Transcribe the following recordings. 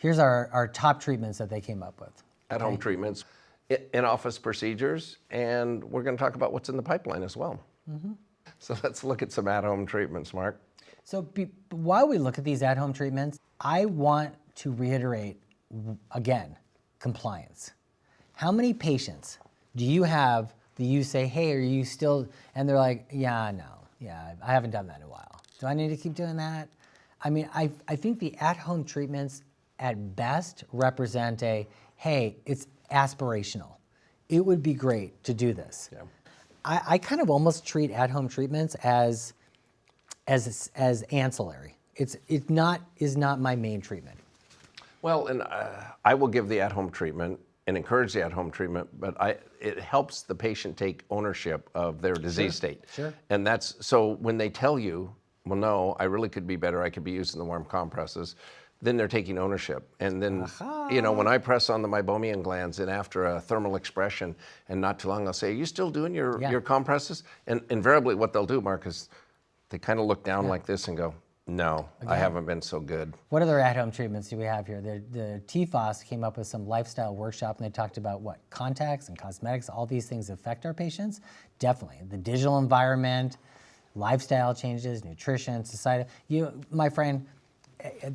Here's our top treatments that they came up with. At-home treatments, in-office procedures, and we're going to talk about what's in the pipeline as well. So let's look at some at-home treatments, Mark. So while we look at these at-home treatments, I want to reiterate, again, compliance. How many patients do you have that you say, hey, are you still, and they're like, yeah, no, yeah, I haven't done that in a while. Do I need to keep doing that? I mean, I think the at-home treatments at best represent hey, it's aspirational. It would be great to do this. Yeah. I kind of almost treat at-home treatments as ancillary. It's not my main treatment. Well, and I will give the at-home treatment and encourage the at-home treatment, but it helps the patient take ownership of their disease state. Sure. And that's, so when they tell you, well, no, I really could be better, I could be using the warm compresses, then they're taking ownership. And then, you know, when I press on the Meibomian glands and after a thermal expression and not too long, I'll say, are you still doing your compresses? And invariably what they'll do, Mark, is they kind of look down like this and go, no, I haven't been so good. What other at-home treatments do we have here? The TFOS came up with some lifestyle workshop, and they talked about what contacts and cosmetics, all these things affect our patients. Definitely, the digital environment, lifestyle changes, nutrition, society. My friend,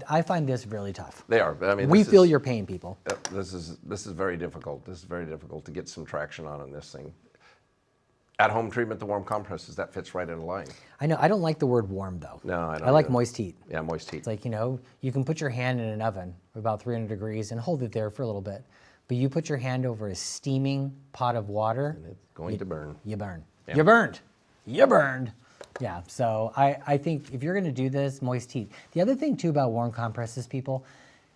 I find this really tough. They are. I mean, we feel your pain, people. This is very difficult. This is very difficult to get some traction on this thing. At-home treatment, the warm compresses, that fits right in line. I know. I don't like the word warm, though. No, I don't. I like moist heat. Yeah, moist heat. It's like, you can put your hand in an oven for about 300 degrees and hold it there for a little bit. But you put your hand over a steaming pot of water. And it's going to burn. You burn. Yeah. You burned. You burned. Yeah, so I think if you're going to do this, moist heat. The other thing, too, about warm compresses, people,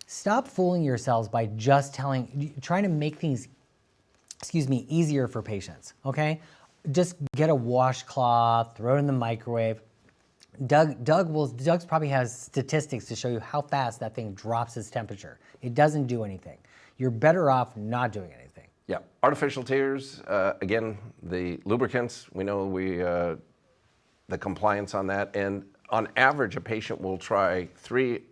stop fooling yourselves by just trying to make things, easier for patients, okay? Just get a washcloth, throw it in the microwave. Doug's probably has statistics to show you how fast that thing drops its temperature. It doesn't do anything. You're better off not doing anything. Yeah, artificial tears, again, the lubricants, we know the compliance on that, and on average, a patient will try 3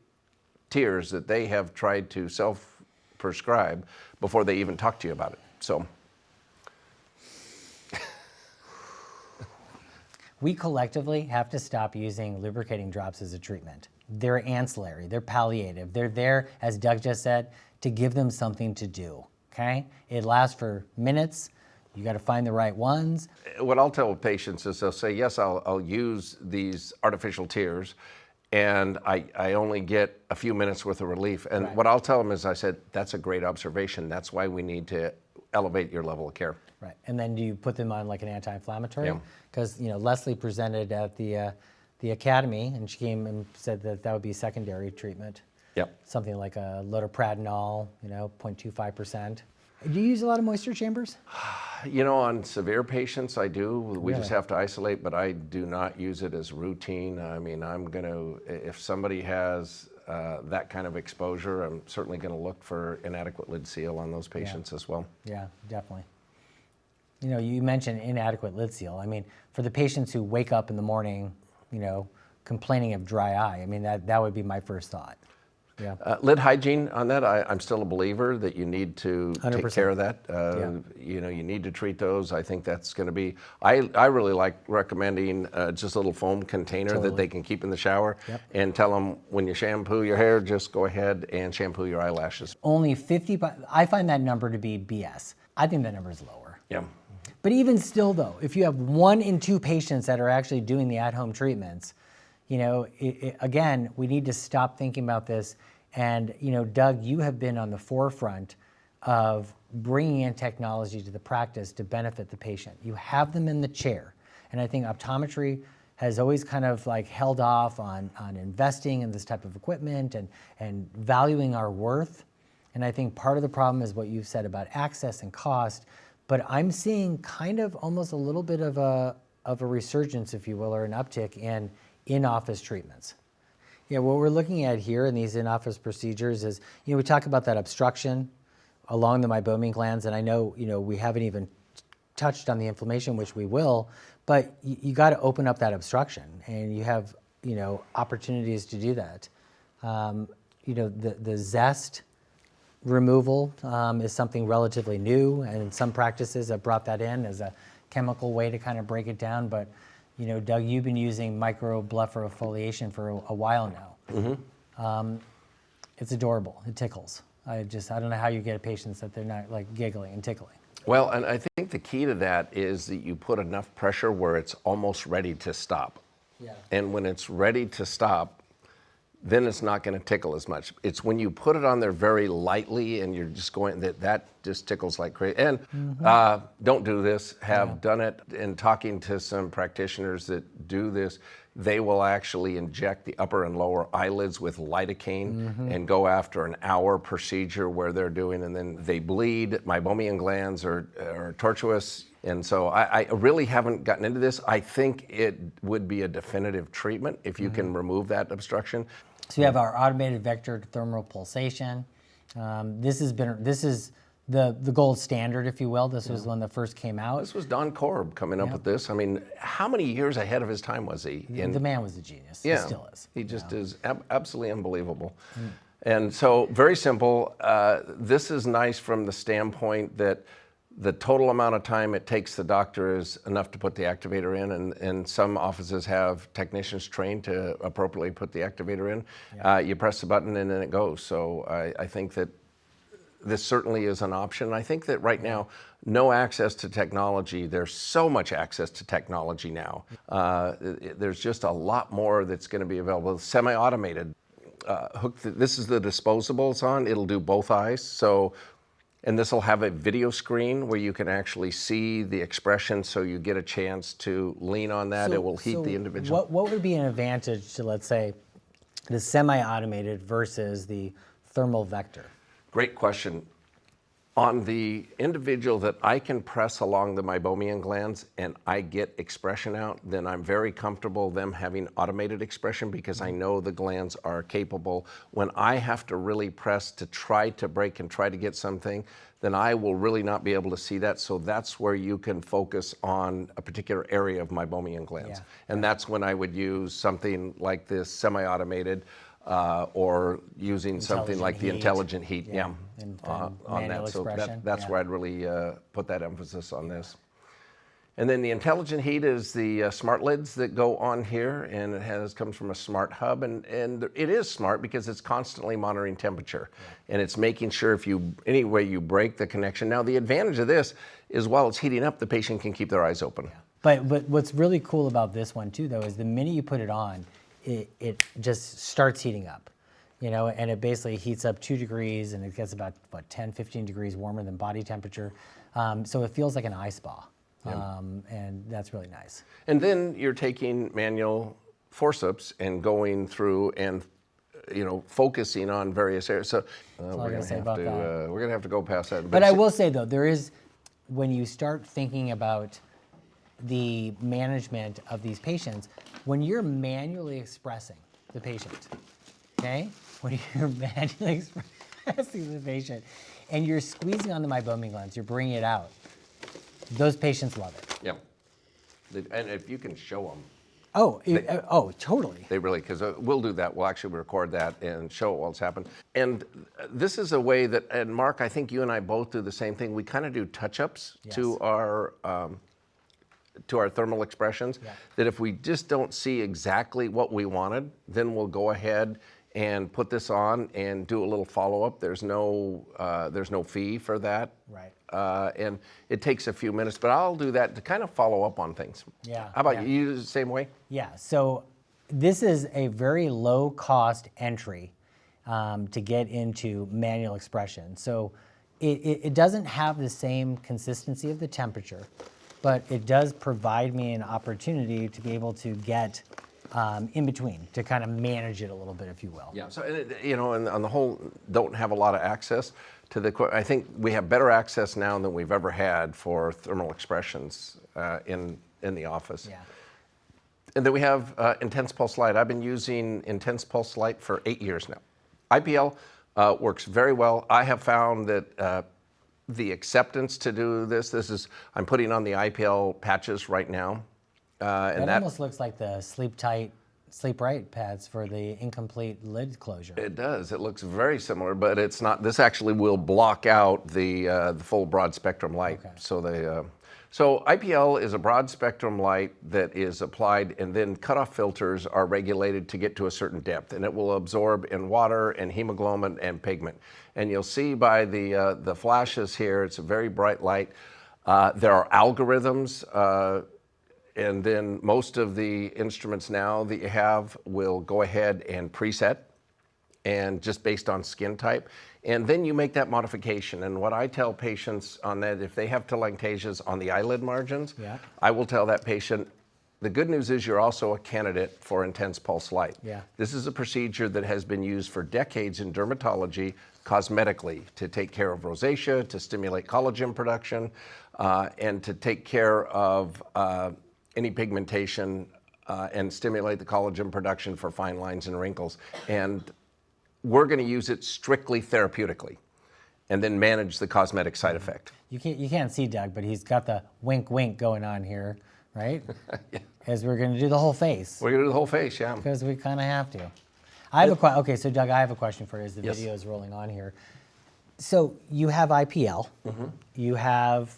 tears that they have tried to self-prescribe before they even talk to you about it, so. We collectively have to stop using lubricating drops as a treatment. They're ancillary, they're palliative. They're there, as Doug just said, to give them something to do, okay? It lasts for minutes. You got to find the right ones. What I'll tell patients is they'll say, yes, I'll use these artificial tears, and I only get a few minutes worth of relief. And what I'll tell them is, I said, that's a great observation. That's why we need to elevate your level of care. Right, and then do you put them on like an anti-inflammatory? Because Leslie presented at the academy, and she came and said that would be secondary treatment. Yep. Something like a lotepradnol, 0.25%. Do you use a lot of moisture chambers? On severe patients, I do. We just have to isolate, but I do not use it as routine. I mean, if somebody has that kind of exposure, I'm certainly going to look for inadequate lid seal on those patients as well. Yeah, definitely. You mentioned inadequate lid seal. I mean, for the patients who wake up in the morning, complaining of dry eye, I mean, that would be my first thought. Yeah. Lid hygiene on that, I'm still a believer that you need to 100%. Take care of that. You need to treat those. I think that's going to be, I really like recommending just a little foam container that they can keep in the shower and tell them when you shampoo your hair, just go ahead and shampoo your eyelashes. Only 50, I find that number to be BS. I think that number is lower. Yeah. But even still though, if you have 1 in 2 patients that are actually doing the at-home treatments, again, we need to stop thinking about this. And, Doug, you have been on the forefront of bringing in technology to the practice to benefit the patient. You have them in the chair. And I think optometry has always kind of like held off on investing in this type of equipment and valuing our worth. And I think part of the problem is what you've said about access and cost. But I'm seeing kind of almost a little bit of a resurgence, if you will, or an uptick in in-office treatments. Yeah, what we're looking at here in these in-office procedures is, we talk about that obstruction along the Meibomian glands, and I know, we haven't even touched on the inflammation, which we will, but you got to open up that obstruction, and you have, opportunities to do that. The zest removal is something relatively new, and some practices have brought that in as a chemical way to kind of break it down. But, you know, Doug, you've been using microblepharoexfoliation for a while now. It's adorable. It tickles. I don't know how you get patients that they're not like giggling and tickling. Well, and I think the key to that is that you put enough pressure where it's almost ready to stop. Yeah. And when it's ready to stop, then it's not going to tickle as much. It's when you put it on there very lightly and you're just going, that just tickles like crazy. And don't do this, have done it. And talking to some practitioners that do this, they will actually inject the upper and lower eyelids with lidocaine and go after an hour procedure where they're doing, and then they bleed. Meibomian glands are tortuous. And so I really haven't gotten into this. I think it would be a definitive treatment if you can remove that obstruction. So we have our automated vector thermal pulsation. This is the gold standard, if you will. This was when that first came out. This was Don Korb coming up with this. I mean, how many years ahead of his time was he? The man was a genius. Yeah, he still is. He just is absolutely unbelievable. And so, very simple. This is nice from the standpoint that the total amount of time it takes the doctor is enough to put the activator in, and some offices have technicians trained to appropriately put the activator in. Yeah. You press the button and then it goes. So I think that this certainly is an option. I think that right now, no access to technology, there's so much access to technology now. There's just a lot more that's going to be available. Semi-automated. This is the disposable it's on. It'll do both eyes. So, and this will have a video screen where you can actually see the expression, so you get a chance to lean on that. It will heat the individual. What would be an advantage to, let's say, the semi-automated versus the thermal vector? Great question. On the individual that I can press along the meibomian glands and I get expression out, then I'm very comfortable them having automated expression because I know the glands are capable. When I have to really press to try to break and try to get something, then I will really not be able to see that. So that's where you can focus on a particular area of meibomian glands. Yeah. And that's when I would use something like this semi-automated or using something like the intelligent heat, on that. So that's where I'd really put that emphasis on this. And then the intelligent heat is the smart lids that go on here, and it comes from a smart hub, and it is smart because it's constantly monitoring temperature, and it's making sure if any way you break the connection. Now the advantage of this is while it's heating up, the patient can keep their eyes open. Yeah. But what's really cool about this one too, though, is the minute you put it on, it just starts heating up, you know, and it basically heats up 2 degrees, and it gets about 10, 15 degrees warmer than body temperature. So it feels like an eye spa, and that's really nice. And then you're taking manual forceps and going through and, you know, focusing on various areas. So we're gonna have to go past that. But I will say though, there is, when you start thinking about the management of these patients, when you're manually expressing the patient, okay? When you're manually expressing the patient and you're squeezing on the meibomian glands, you're bringing it out, those patients love it. Yeah. And if you can show them. Oh, totally. They really, because we'll do that. We'll actually record that and show it while it's happened. And this is a way that, and Mark, I think you and I both do the same thing. We kind of do touch-ups to our thermal expressions, that if we just don't see exactly what we wanted, then we'll go ahead and put this on and do a little follow-up. There's no fee for that. Right. And it takes a few minutes, but I'll do that to kind of follow up on things. Yeah. How about you? You do the same way? Yeah, so this is a very low cost entry to get into manual expression. So it doesn't have the same consistency of the temperature, but it does provide me an opportunity to be able to get in between, to kind of manage it a little bit, if you will. Yeah, so, you know, and on the whole, don't have a lot of access to the, I think we have better access now than we've ever had for thermal expressions in the office. Yeah. And then we have Intense Pulse Light. I've been using Intense Pulse Light for 8 years now. IPL works very well. I have found that the acceptance to do this I'm putting on the IPL patches right now. And that almost looks like the Sleep Tight sleep right pads for the incomplete lid closure. It does. It looks very similar, but it's not. This actually will block out the full broad spectrum light. Okay. So IPL is a broad spectrum light that is applied, and then cutoff filters are regulated to get to a certain depth, and it will absorb in water and hemoglobin and pigment. And you'll see by the flashes here, it's a very bright light. There are algorithms. And then most of the instruments now that you have will go ahead and preset, and just based on skin type. And then you make that modification. And what I tell patients on that, if they have telangiectasias on the eyelid margins, Yeah. I will tell that patient, the good news is you're also a candidate for intense pulse light. Yeah. This is a procedure that has been used for decades in dermatology cosmetically to take care of rosacea, to stimulate collagen production, and to take care of any pigmentation and stimulate the collagen production for fine lines and wrinkles. And we're going to use it strictly therapeutically and then manage the cosmetic side effect. You can't see Doug, but he's got the wink wink going on here, right? Yeah. As we're going to do the whole face. We're going to do the whole face, yeah. Because we kind of have to. I have okay, so Doug, I have a question for you as the Yes. video is rolling on here. So you have IPL, you have,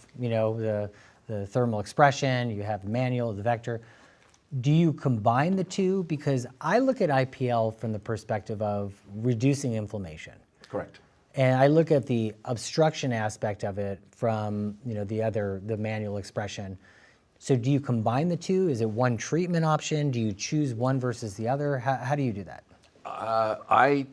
the thermal expression, you have the manual, the vector. Do you combine the two? Because I look at IPL from the perspective of reducing inflammation. Correct. And I look at the obstruction aspect of it from, the manual expression. So do you combine the two? Is it one treatment option? Do you choose one versus the other? How do you do that? I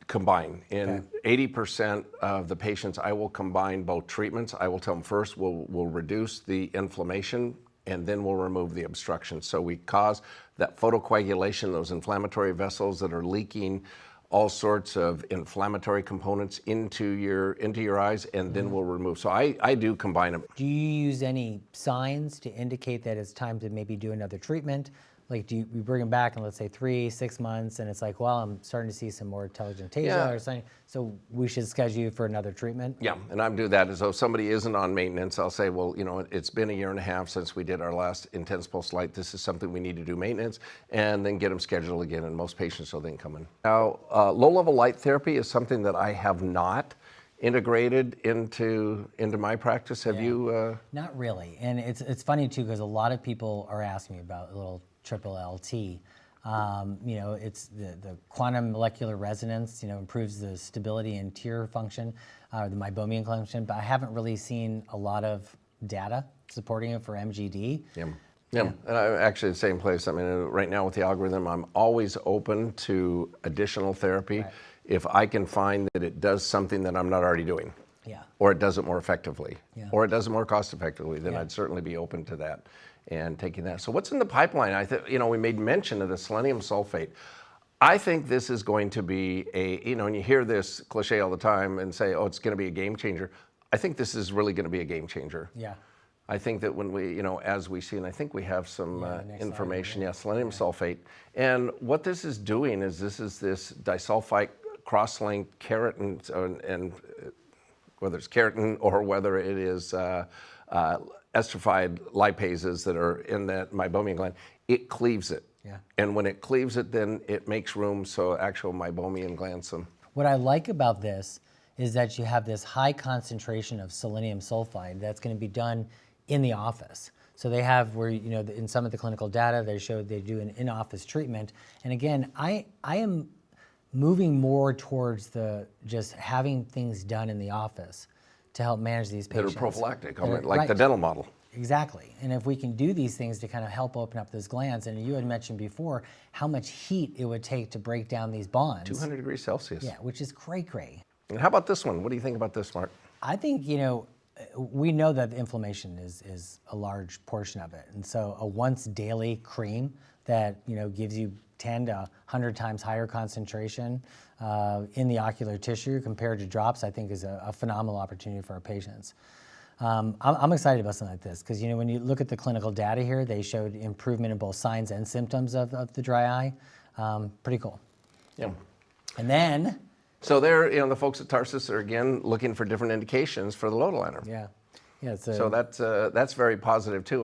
combine. In 80% of the patients, I will combine both treatments. I will tell them first, we'll reduce the inflammation, and then we'll remove the obstruction. So we cause that photocoagulation, those inflammatory vessels that are leaking all sorts of inflammatory components into your eyes, and then we'll remove. So I do combine them. Do you use any signs to indicate that it's time to maybe do another treatment? Like, do you bring them back in, let's say, 3-6 months, and it's like, well, I'm starting to see some more telangiectasia or something, so we should schedule you for another treatment? Yeah, and I do that. So if somebody isn't on maintenance, I'll say, well, it's been 1.5 years since we did our last intense pulse light. This is something we need to do maintenance, and then get them scheduled again, and most patients will then come in. Now, low-level light therapy is something that I have not integrated into my practice. Have you? Not really, and it's funny too, because a lot of people are asking me about a little triple LT. It's the quantum molecular resonance, improves the stability and tear function, the Meibomian Gland function, but I haven't really seen a lot of data supporting it for MGD. Yeah, and I'm actually in the same place. I mean, right now with the algorithm, I'm always open to additional therapy if I can find that it does something that I'm not already doing. Yeah. Or it does it more effectively. Yeah. Or it does it more cost effectively, then I'd certainly be open to that and taking that. So what's in the pipeline? I think, we made mention of the selenium sulfate. I think this is going to be and you hear this cliche all the time and say, oh, it's going to be a game changer. I think this is really going to be a game changer. Yeah. I think that when we, as we see, and I think we have some information, selenium sulfate. And what this is doing is this disulfide cross-linked keratin, and whether it's keratin or whether it is esterified lipases that are in that meibomian gland, it cleaves it. Yeah. And when it cleaves it, then it makes room so actual meibomian glands. What I like about this is that you have this high concentration of selenium sulfide that's going to be done in the office. So they have where, in some of the clinical data, they showed they do an in-office treatment. And again, I am moving more towards just having things done in the office to help manage these patients. That are prophylactic, like the dental model. Exactly. And if we can do these things to kind of help open up those glands, and you had mentioned before how much heat it would take to break down these bonds. 200 degrees Celsius. Yeah, which is cray-cray. And how about this one? What do you think about this, Mark? I think, we know that inflammation is a large portion of it. And so a once daily cream that, gives you 10 to 100 times higher concentration in the ocular tissue compared to drops, I think is a phenomenal opportunity for our patients. I'm excited about something like this because, when you look at the clinical data here, they showed improvement in both signs and symptoms of the dry eye. Pretty cool. Yeah. And then... So there, the folks at Tarsus are, again, looking for different indications for the lotilaner. Yeah. So that's very positive, too.